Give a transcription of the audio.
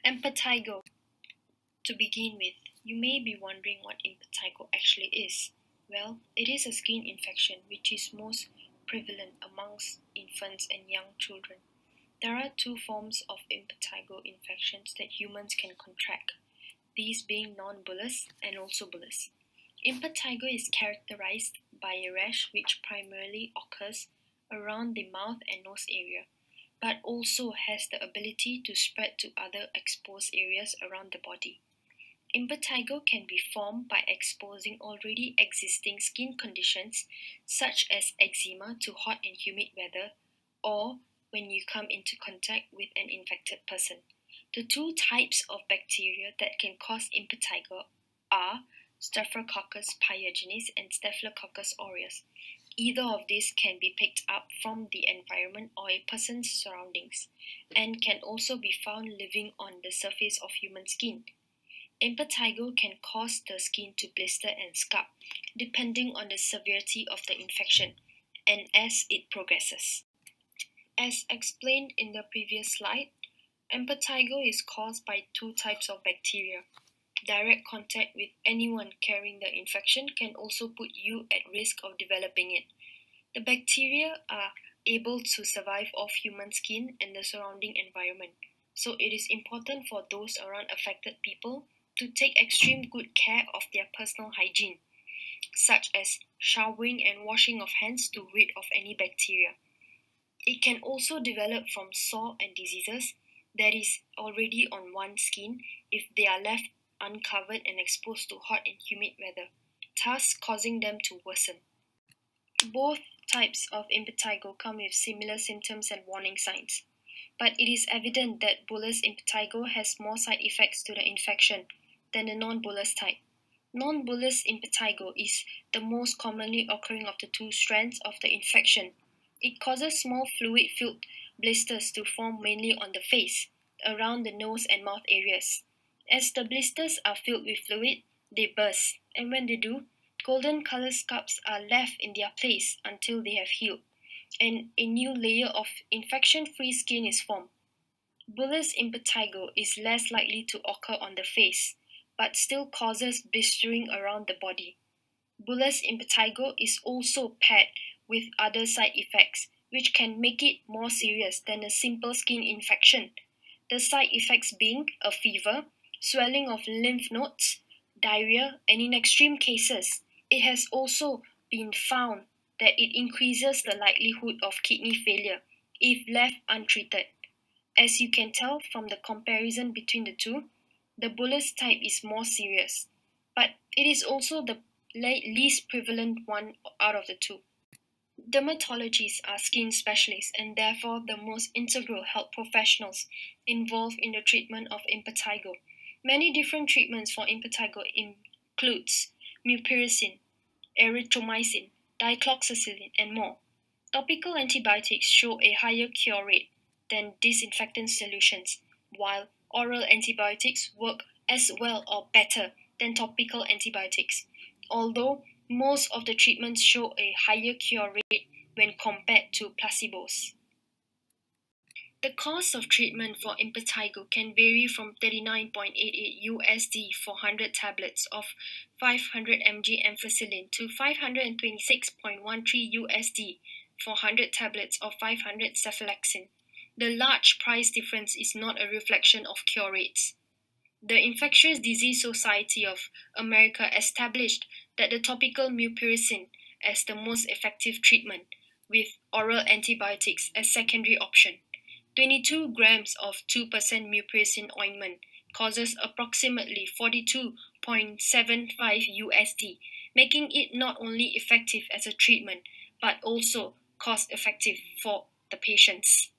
Impetigo. To begin with, you may be wondering what impetigo actually is. Well, it is a skin infection which is most prevalent amongst infants and young children. There are two forms of impetigo infections that humans can contract, these being non-bullous and also bullous. Impetigo is characterized by a rash which primarily occurs around the mouth and nose area, but also has the ability to spread to other exposed areas around the body. Impetigo can be formed by exposing already existing skin conditions such as eczema to hot and humid weather, or when you come into contact with an infected person. The two types of bacteria that can cause impetigo are Staphylococcus pyogenes and Staphylococcus aureus. Either of these can be picked up from the environment or a person's surroundings and can also be found living on the surface of human skin. Impetigo can cause the skin to blister and scar, depending on the severity of the infection and as it progresses. As explained in the previous slide, impetigo is caused by two types of bacteria. Direct contact with anyone carrying the infection can also put you at risk of developing it. The bacteria are able to survive off human skin and the surrounding environment, so it is important for those around affected people to take extreme good care of their personal hygiene, such as showering and washing of hands to rid of any bacteria. It can also develop from sore and diseases that is already on one's skin if they are left uncovered and exposed to hot and humid weather, thus causing them to worsen. Both types of impetigo come with similar symptoms and warning signs, but it is evident that bullous impetigo has more side effects to the infection than the non-bullous type. Non-bullous impetigo is the most commonly occurring of the two strands of the infection. It causes small fluid-filled blisters to form mainly on the face, around the nose and mouth areas. As the blisters are filled with fluid, they burst, and when they do, golden colored scabs are left in their place until they have healed, and a new layer of infection-free skin is formed. Bullous impetigo is less likely to occur on the face, but still causes blistering around the body. Bullous impetigo is also paired with other side effects, which can make it more serious than a simple skin infection. The side effects being a fever, swelling of lymph nodes, diarrhea, and in extreme cases, it has also been found that it increases the likelihood of kidney failure if left untreated. As you can tell from the comparison between the two, the bullous type is more serious, but it is also the least prevalent one out of the two. Dermatologists are skin specialists and therefore the most integral health professionals involved in the treatment of impetigo. Many different treatments for impetigo includes mupirocin, erythromycin, dicloxacillin, and more. Topical antibiotics show a higher cure rate than disinfectant solutions, while oral antibiotics work as well or better than topical antibiotics, although most of the treatments show a higher cure rate when compared to placebos. The cost of treatment for impetigo can vary from 39.88 USD for 100 tablets of 500 mg ampicillin to 526.13 USD for 100 tablets of 500 cephalexin. The large price difference is not a reflection of cure rates. The Infectious Disease Society of America established that the topical mupirocin as the most effective treatment, with oral antibiotics as secondary option. 22 grams of 2% mupirocin ointment causes approximately 42.75 USD, making it not only effective as a treatment but also cost effective for the patients.